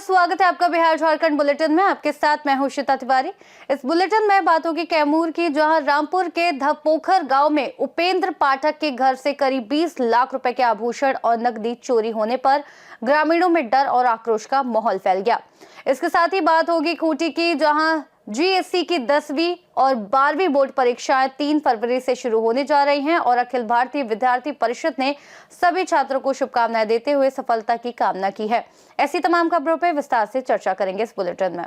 स्वागत है आपका बिहार झारखंड बुलेटिन में। आपके साथ मैं हूं श्वेता तिवारी। इस बुलेटिन में बात होगी कैमूर की, जहां रामपुर के धपोखर गांव में उपेंद्र पाठक के घर से करीब 20 लाख रुपए के आभूषण और नकदी चोरी होने पर ग्रामीणों में डर और आक्रोश का माहौल फैल गया। इसके साथ ही बात होगी खूंटी की, जहां जीएससी की 10वीं और 12वीं बोर्ड परीक्षाएं 3 फरवरी से शुरू होने जा रही हैं और अखिल भारतीय विद्यार्थी परिषद ने सभी छात्रों को शुभकामनाएं देते हुए सफलता की कामना की है। ऐसी तमाम खबरों पर विस्तार से चर्चा करेंगे इस बुलेटिन में।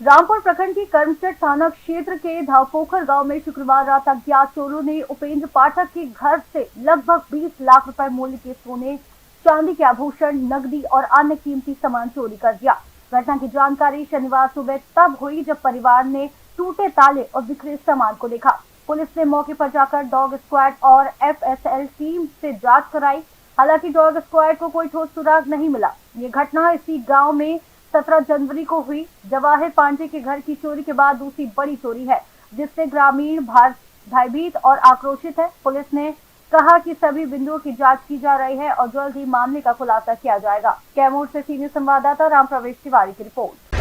रामपुर प्रखंड की करमचट थाना क्षेत्र के धापोखर गांव में शुक्रवार रात अज्ञात चोरों ने उपेंद्र पाठक के घर से लगभग 20 लाख रुपए मूल्य के सोने, चांदी के आभूषण, नकदी और अन्य कीमती सामान चोरी कर दिया। घटना की जानकारी शनिवार सुबह तब हुई जब परिवार ने टूटे ताले और बिखरे सामान को देखा। पुलिस ने मौके पर जाकर डॉग स्क्वाड और एफएसएल टीम से जांच कराई। हालांकि डॉग स्क्वाड को कोई ठोस सुराग नहीं मिला। ये घटना इसी गांव में 17 जनवरी को हुई। जवाहिर पांडे के घर की चोरी के बाद दूसरी बड़ी चोरी है, जिससे ग्रामीण भयभीत और आक्रोशित है। पुलिस ने कहा कि सभी बिंदुओं की जांच की जा रही है और जल्द ही मामले का खुलासा किया जाएगा। कैमूर से सीनियर संवाददाता राम प्रवेश तिवारी की रिपोर्ट।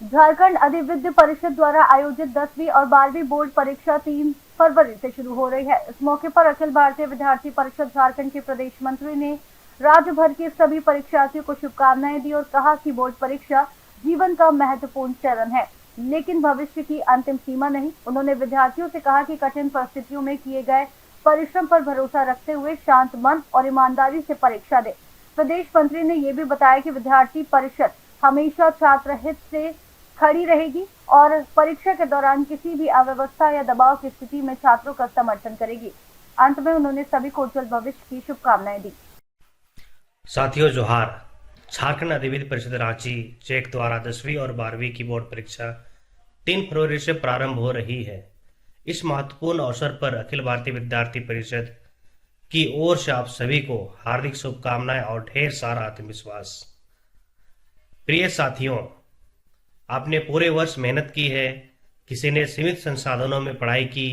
झारखंड अधिविद्य परिषद द्वारा आयोजित 10वीं और 12वीं बोर्ड परीक्षा 3 फरवरी से शुरू हो रही है। इस मौके पर अखिल भारतीय विद्यार्थी परिषद झारखंड के प्रदेश मंत्री ने राज्य भर के सभी परीक्षार्थियों को शुभकामनाएं दी और कहा कि बोर्ड परीक्षा जीवन का महत्वपूर्ण चरण है, लेकिन भविष्य की अंतिम सीमा नहीं। उन्होंने विद्यार्थियों से कहा कि कठिन परिस्थितियों में किए गए परिश्रम पर भरोसा रखते हुए शांत मन और ईमानदारी से परीक्षा दें। प्रदेश मंत्री ने यह भी बताया कि विद्यार्थी परिषद हमेशा छात्र हित से खड़ी रहेगी और परीक्षा के दौरान किसी भी अव्यवस्था या दबाव की स्थिति में छात्रों का समर्थन करेगी। अंत में उन्होंने सभी को उज्जवल भविष्य की शुभकामनाएं दी। साथियों जोहार। झारखंड अधिविद्य परिषद रांची चेक द्वारा 10वीं और 12वीं की बोर्ड परीक्षा 3 फरवरी से प्रारंभ हो रही है। इस महत्वपूर्ण अवसर पर अखिल भारतीय विद्यार्थी परिषद की ओर से आप सभी को हार्दिक शुभकामनाएं और ढेर सारा आत्मविश्वास। प्रिय साथियों, आपने पूरे वर्ष मेहनत की है। किसी ने सीमित संसाधनों में पढ़ाई की,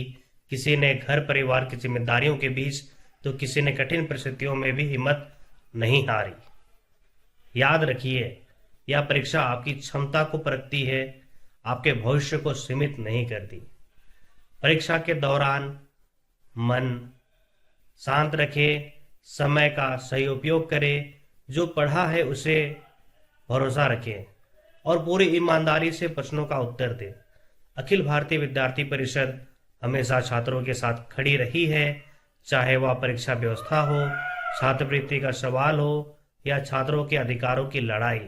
किसी ने घर परिवार की जिम्मेदारियों के बीच, तो किसी ने कठिन परिस्थितियों में भी हिम्मत नहीं हारी। याद रखिए, यह परीक्षा आपकी क्षमता को परखती है, आपके भविष्य को सीमित नहीं करती। परीक्षा के दौरान मन शांत रखें, समय का सही उपयोग करें, जो पढ़ा है उसे भरोसा रखें और पूरी ईमानदारी से प्रश्नों का उत्तर दें। अखिल भारतीय विद्यार्थी परिषद हमेशा छात्रों के साथ खड़ी रही है, चाहे वह परीक्षा व्यवस्था हो, छात्रवृत्ति का सवाल हो या छात्रों के अधिकारों की लड़ाई।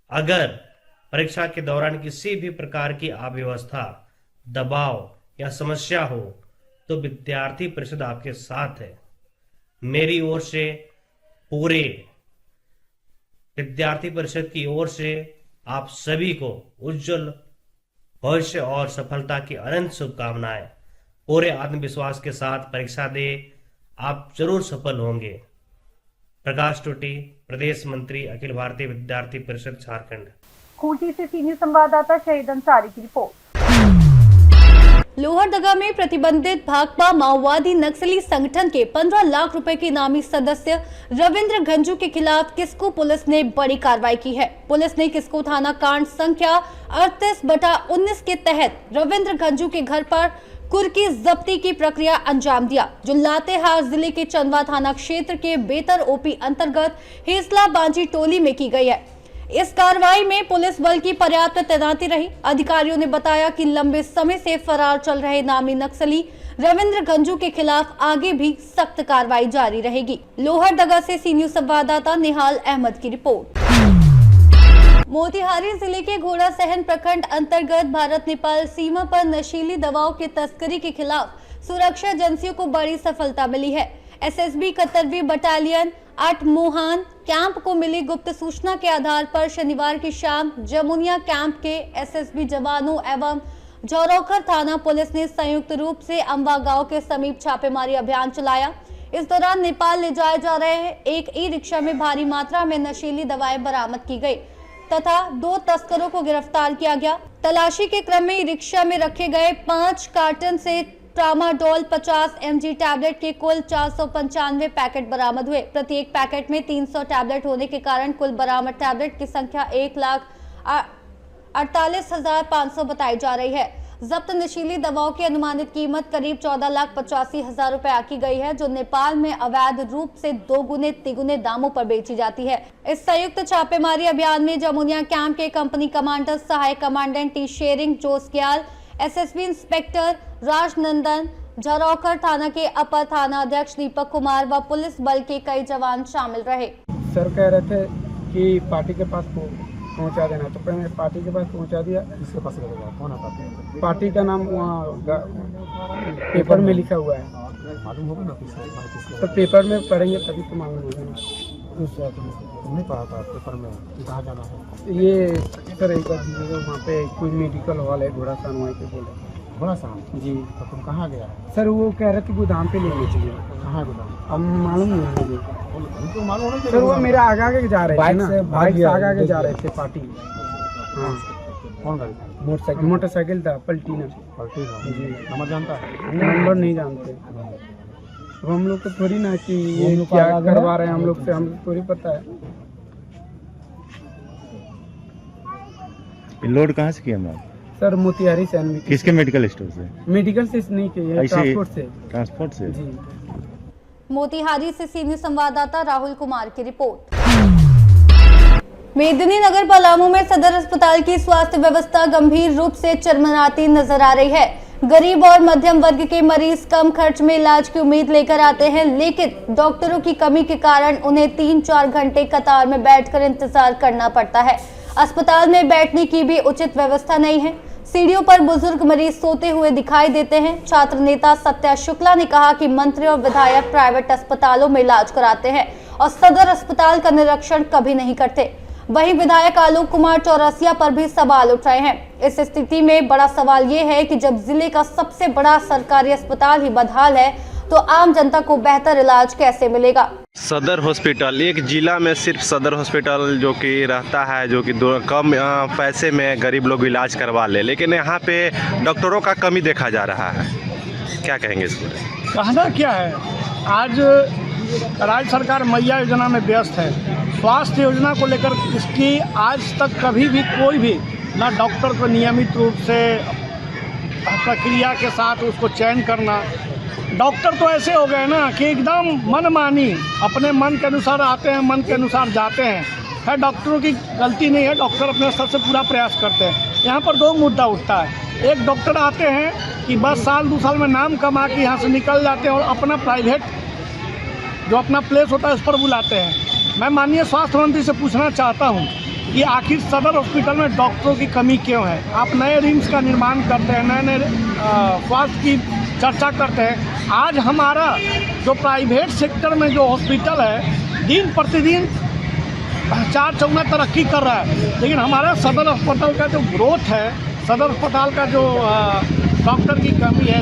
अगर परीक्षा के दौरान किसी भी प्रकार की अव्यवस्था, दबाव या समस्या हो तो विद्यार्थी परिषद आपके साथ है। मेरी ओर से, पूरे विद्यार्थी परिषद की ओर से आप सभी को उज्जवल भविष्य और सफलता की अनंत शुभकामनाएं। पूरे आत्मविश्वास के साथ परीक्षा दे, आप जरूर सफल होंगे। प्रकाश टोटी, प्रदेश मंत्री, अखिल भारतीय विद्यार्थी परिषद झारखंड। खूंटी से सीनियर संवाददाता शहीद अंसारी की रिपोर्ट। लोहरदगा में प्रतिबंधित भाकपा माओवादी नक्सली संगठन के 15 लाख रुपए के इनामी सदस्य रविंद्र गंजू के खिलाफ किस्को पुलिस ने बड़ी कार्रवाई की है। पुलिस ने किस्को थाना कांड संख्या 38/19 के तहत रविंद्र गंजू के घर पर कुर्की जब्ती की प्रक्रिया अंजाम दिया, जो लातेहार जिले के चंदवा थाना क्षेत्र के बेतर ओपी अंतर्गत हेसला बांजी टोली में की गई है। इस कार्रवाई में पुलिस बल की पर्याप्त तैनाती रही। अधिकारियों ने बताया कि लंबे समय से फरार चल रहे नामी नक्सली रविंद्र गंजू के खिलाफ आगे भी सख्त कार्रवाई जारी रहेगी। लोहरदगा से सीनियर संवाददाता निहाल अहमद की रिपोर्ट। मोतिहारी जिले के घोड़ासहन प्रखंड अंतर्गत भारत नेपाल सीमा पर नशीली दवाओं की तस्करी के खिलाफ सुरक्षा एजेंसियों को बड़ी सफलता मिली है। एसएसबी 71वीं बटालियन 8 मोहान कैंप को मिली गुप्त सूचना के आधार पर शनिवार की शाम जमुनिया कैंप के एसएसबी जवानों एवं झौरोखर थाना पुलिस ने संयुक्त रूप से अम्बा गांव के समीप छापेमारी अभियान चलाया। इस दौरान नेपाल ले जाए जा रहे एक ई रिक्शा में भारी मात्रा में नशीली दवाएं बरामद की गई तथा 2 तस्करों को गिरफ्तार किया गया। तलाशी के क्रम में ई रिक्शा में रखे गए 5 कार्टन से ट्रामाडोल 50 mg टैबलेट के कुल 495 पैकेट बरामद हुए। प्रत्येक पैकेट में 300 टैबलेट होने के कारण कुल बरामद टैबलेट की संख्या 1,48,500 बताई जा रही है। जब्त नशीली दवाओं की अनुमानित कीमत करीब 14,85,000 रुपए आकी गई है, जो नेपाल में अवैध रूप से दोगुने तिगुने दामों पर बेची जाती है। इस संयुक्त छापेमारी अभियान में जमुनिया कैंप के कंपनी कमांडर सहायक commandant T Tsering Josgyal, SSB inspector Rajnandan, Jharaukhar थाना के अपर थाना अध्यक्ष दीपक कुमार व पुलिस बल के कई जवान शामिल रहे। सर कह रहे थे कि पार्टी के पास पहुंचा देना, तो मैंने पार्टी के पास पहुंचा दिया। किसके पास लगेगा? कौन आता है? पार्टी का नाम वहाँ पेपर में लिखा हुआ है, मालूम होगा ना किसके? तो पेपर में पढ़ेंगे तभी तो मालूम होगा ना। तुम नहीं पढ़ा था पेपर में कहाँ जाना है? ये सर एक बार वहाँ पे कोई मेडिकल हॉल है घोड़ासान, वहीं पे बोले। घोड़ासान? जी। तो तुम कहाँ गया? सर वो कह रहे थे गोदाम पे लेने चाहिए। कहाँ गोदाम? अब मालूम नहीं है मुझे। तो मालूम होना सर वो मेरे आगे जा रहे थे ना, बाइक से आगे जा रहे थे पार्टी। हाँ। कौन गाड़ी? मोटरसाइकिल था पलटी ना। पलटी जी। नंबर जानता है? नंबर नहीं जानते। अब हम लोग को थोड़ी ना कि ये क्या करवा रहे हैं हम लोग से, हम थोड़ी पता है। लोड कहाँ से किया मैम? सर मोतिहारी से एनवी। किसके मेडिकल स्टोर से? मेडिकल से नहीं किए, ऐसे- ट्रांसपोर्ट से। ट्रांसपोर्ट से? जी। मोतिहारी से सीनियर संवाददाता राहुल कुमार की रिपोर्ट। मेदिनीनगर पलामू में सदर अस्पताल की स्वास्थ्य व्यवस्था गंभीर रूप से चरमराती नजर आ रही है। गरीब और मध्यम वर्ग के मरीज कम खर्च में इलाज की उम्मीद लेकर आते हैं, लेकिन डॉक्टरों की कमी के कारण उन्हें 3-4 घंटे कतार में बैठकर इंतजार करना पड़ता है। अस्पताल में बैठने की भी उचित व्यवस्था नहीं है। सीढ़ियों पर बुजुर्ग मरीज सोते हुए दिखाई देते हैं। छात्र नेता सत्या शुक्ला ने कहा कि मंत्री और विधायक प्राइवेट अस्पतालों में इलाज कराते हैं और सदर अस्पताल का निरीक्षण कभी नहीं करते। वहीं विधायक आलोक कुमार चौरसिया पर भी सवाल उठ रहे हैं। इस स्थिति में बड़ा सवाल ये है कि जब जिले का सबसे बड़ा सरकारी अस्पताल ही बदहाल है, तो आम जनता को बेहतर इलाज कैसे मिलेगा। सदर हॉस्पिटल, एक जिला में सिर्फ सदर हॉस्पिटल जो कि रहता है, जो कि कम पैसे में गरीब लोग इलाज करवा ले, लेकिन यहाँ पे डॉक्टरों का कमी देखा जा रहा है। क्या कहेंगे इस पर? कहना क्या है, आज राज्य सरकार मैया योजना में व्यस्त है। स्वास्थ्य योजना को लेकर इसकी आज तक कभी भी कोई भी ना डॉक्टर को नियमित रूप से प्रक्रिया के साथ उसको चयन करना। डॉक्टर तो ऐसे हो गए ना कि एकदम मनमानी, अपने मन के अनुसार आते हैं, मन के अनुसार जाते हैं। है डॉक्टरों की गलती नहीं है, डॉक्टर अपने स्तर से पूरा प्रयास करते हैं। यहाँ पर दो मुद्दा उठता है। एक, डॉक्टर आते हैं कि बस साल 2 साल में नाम कमा के यहाँ से निकल जाते हैं और अपना प्राइवेट जो अपना प्लेस होता है उस पर बुलाते हैं। मैं माननीय स्वास्थ्य मंत्री से पूछना चाहता हूँ कि आखिर सदर हॉस्पिटल में डॉक्टरों की कमी क्यों है? आप नए रिम्स का निर्माण करते हैं, नए स्वास्थ्य की चर्चा करते हैं। आज हमारा जो प्राइवेट सेक्टर में जो हॉस्पिटल है दिन प्रतिदिन 4 चौगुना तरक्की कर रहा है, लेकिन हमारा सदर अस्पताल का जो ग्रोथ है, सदर अस्पताल का जो डॉक्टर की कमी है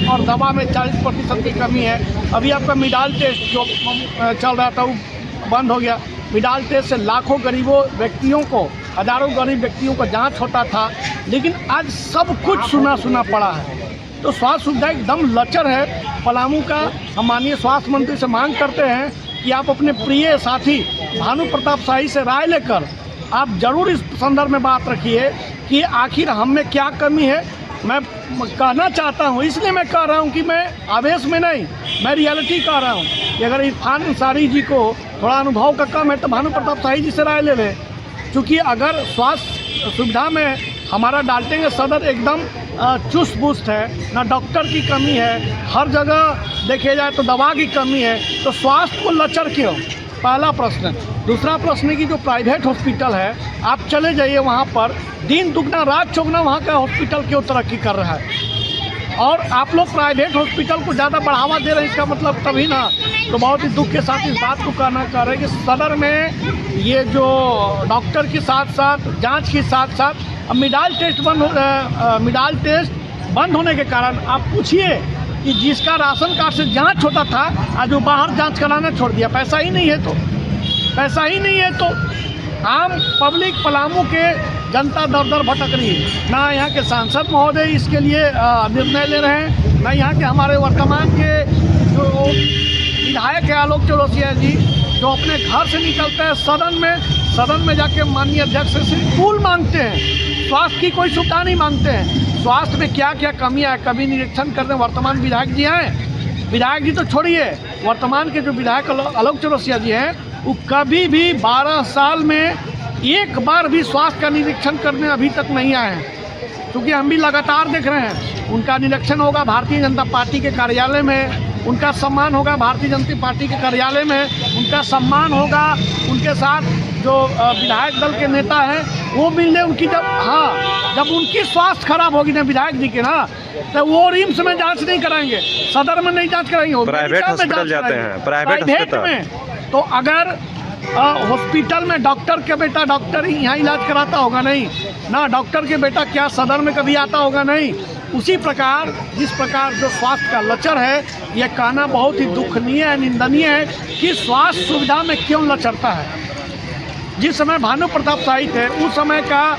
और दवा में 40% की कमी है। अभी आपका मिडाल टेस्ट जो चल रहा था वो बंद हो गया। मिडाल टेस्ट से लाखों गरीबों व्यक्तियों को, हजारों गरीब व्यक्तियों को जांच होता था, लेकिन आज सब कुछ सुना सुना पड़ा है। तो स्वास्थ्य सुविधा एकदम लचर है पलामू का। हम माननीय स्वास्थ्य मंत्री से मांग करते हैं कि आप अपने प्रिय साथी भानु प्रताप शाही से राय लेकर आप जरूर इस संदर्भ में बात रखिए कि आखिर हम में क्या कमी है। मैं कहना चाहता हूँ, इसलिए मैं कह रहा हूँ कि मैं आवेश में नहीं, मैं रियलिटी कह रहा हूँ कि अगर इरफान अंसारी जी को थोड़ा अनुभव का कम है तो भानु प्रताप शाही जी से राय ले लें। क्योंकि अगर स्वास्थ्य सुविधा में हमारा डालते सदर एकदम चुस्त पुस्त है, ना डॉक्टर की कमी है, हर जगह देखे जाए तो दवा की कमी है, तो स्वास्थ्य को लचर क्यों? पहला प्रश्न। दूसरा प्रश्न कि जो प्राइवेट हॉस्पिटल है, आप चले जाइए वहाँ पर दिन दुगना रात चौगुना वहाँ का हॉस्पिटल क्यों तरक्की कर रहा है? और आप लोग प्राइवेट हॉस्पिटल को ज़्यादा बढ़ावा दे रहे हैं, इसका मतलब तभी ना, तो बहुत ही दुख के साथ इस बात को कहना चाह रहे हैं कि सदर में ये जो डॉक्टर के साथ साथ जांच के साथ साथ अब मिडाल टेस्ट बंद होने के कारण आप पूछिए कि जिसका राशन कार्ड से जांच होता था आज वो बाहर जांच कराना छोड़ दिया। पैसा ही नहीं है तो आम पब्लिक पलामू के जनता दर दर भटक रही है। ना यहाँ के सांसद महोदय इसके लिए निर्णय ले रहे हैं, न यहाँ के हमारे वर्तमान के जो विधायक है आलोक चौरसिया जी, जो अपने घर से निकलते हैं सदन में जाके माननीय अध्यक्ष से सिर्फ टूल मांगते हैं, स्वास्थ्य की कोई सुविधा नहीं मांगते हैं। स्वास्थ्य में क्या क्या कमियां है कभी निरीक्षण करने वर्तमान विधायक जी हैं। विधायक जी तो छोड़िए, वर्तमान के जो विधायक आलोक चौरसिया जी हैं वो कभी भी 12 साल में एक बार भी स्वास्थ्य का निरीक्षण करने अभी तक नहीं आए हैं। क्योंकि हम भी लगातार देख रहे हैं, उनका निरीक्षण होगा भारतीय जनता पार्टी के कार्यालय में, उनका सम्मान होगा भारतीय जनता पार्टी के कार्यालय में, उनका सम्मान होगा उनके साथ जो विधायक दल के नेता हैं वो मिलने उनकी जब उनकी स्वास्थ्य खराब होगी ना विधायक जी के ना, तो वो रिम्स में जांच नहीं कराएंगे, सदर में नहीं जांच कराएंगे, प्राइवेट हॉस्पिटल जाते हैं, प्राइवेट में। तो अगर हॉस्पिटल में डॉक्टर के बेटा डॉक्टर ही यहाँ इलाज कराता होगा नहीं ना, डॉक्टर के बेटा क्या सदर में कभी आता होगा नहीं। उसी प्रकार जिस प्रकार जो स्वास्थ्य का लचर है, यह कहना बहुत ही दुखनीय है, निंदनीय है कि स्वास्थ्य सुविधा में क्यों लचरता है। जिस समय भानु प्रताप शाही थे उस समय का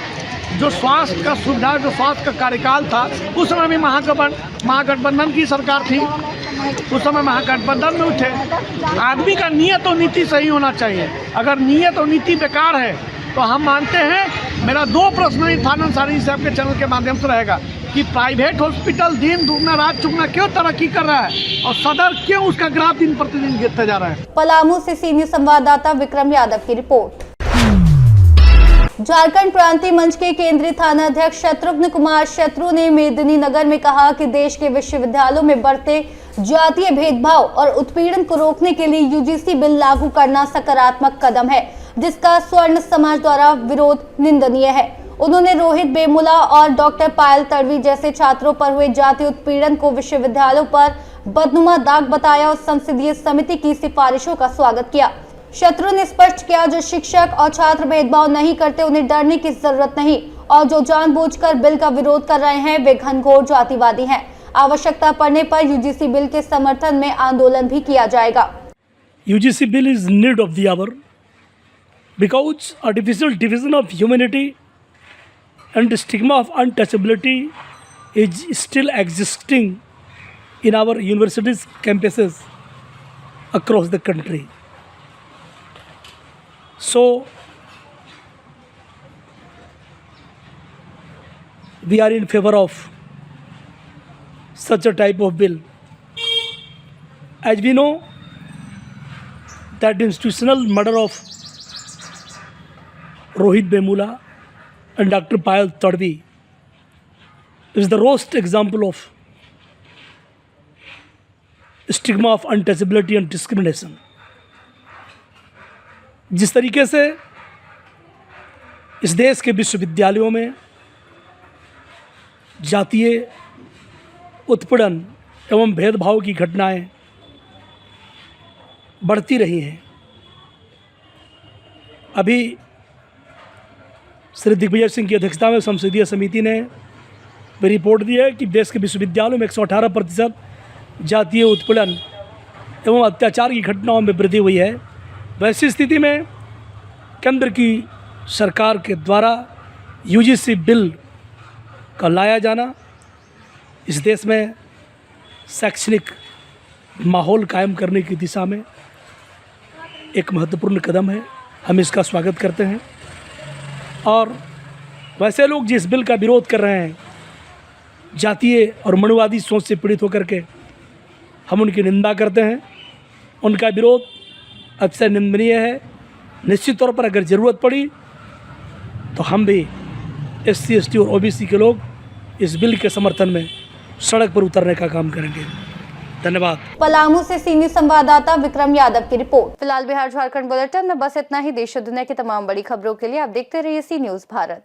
जो स्वास्थ्य का सुविधा, जो स्वास्थ्य का कार्यकाल था, उस समय भी महागठबंधन की सरकार थी, उस समय महागठबंधन में उठे। आदमी का नियत और नीति सही होना चाहिए। अगर नियत और नीति बेकार है तो हम मानते हैं। मेरा 2 प्रश्न इरफान अंसारी साहब के चैनल के माध्यम से रहेगा कि प्राइवेट हॉस्पिटल दिन दुगना रात चुगना क्यों तरक्की कर रहा है और सदर क्यों उसका ग्राफ दिन प्रतिदिन गिरता जा रहा है। पलामू से सीनियर संवाददाता विक्रम यादव की रिपोर्ट। झारखंड क्रांति मंच के केंद्रीय थाना अध्यक्ष शत्रुघ्न कुमार शत्रु ने मेदिनीनगर में कहा कि देश के विश्वविद्यालयों में बढ़ते जातीय भेदभाव और उत्पीड़न को रोकने के लिए यूजीसी बिल लागू करना सकारात्मक कदम है, जिसका स्वर्ण समाज द्वारा विरोध निंदनीय है। उन्होंने रोहित बेमुला और डॉक्टर पायल तड़वी जैसे छात्रों पर हुए जातीय उत्पीड़न को विश्वविद्यालयों पर बदनुमा दाग बताया और संसदीय समिति की सिफारिशों का स्वागत किया। शत्रु ने स्पष्ट किया, जो शिक्षक और छात्र भेदभाव नहीं करते उन्हें डरने की जरूरत नहीं, और जो जानबूझकर बिल का विरोध कर रहे हैं वे घनघोर जातिवादी हैं। आवश्यकता पड़ने पर यूजीसी बिल के समर्थन में आंदोलन भी किया जाएगा। UGC bill is need of the hour because artificial division of humanity and the stigma of untouchability is still existing in our universities campuses across the country. So we are in favor of such a type of bill. As we know that the institutional murder of Rohit Bemula and Dr. Payal Tadvi is the worst example of stigma of untouchability and discrimination. जिस तरीके से इस देश के विश्वविद्यालयों में जातीय उत्पीड़न एवं भेदभाव की घटनाएं बढ़ती रही हैं, अभी श्री दिग्विजय सिंह की अध्यक्षता में संसदीय समिति ने रिपोर्ट दी है कि देश के विश्वविद्यालयों में 118% जातीय उत्पीड़न एवं अत्याचार की घटनाओं में वृद्धि हुई है। वैसी स्थिति में केंद्र की सरकार के द्वारा यूजीसी बिल का लाया जाना इस देश में शैक्षणिक माहौल कायम करने की दिशा में एक महत्वपूर्ण कदम है। हम इसका स्वागत करते हैं। और वैसे लोग जिस बिल का विरोध कर रहे हैं, जातीय और मनुवादी सोच से पीड़ित होकर के, हम उनकी निंदा करते हैं। उनका विरोध अतिशय निंदनीय है। निश्चित तौर पर अगर ज़रूरत पड़ी तो हम भी SC, ST और OBC के लोग इस बिल के समर्थन में सड़क पर उतरने का काम करेंगे। धन्यवाद। पलामू से सीनियर संवाददाता विक्रम यादव की रिपोर्ट। फिलहाल बिहार झारखंड बुलेटिन में बस इतना ही। देश और दुनिया की तमाम बड़ी खबरों के लिए आप देखते रहिए सी न्यूज़ भारत।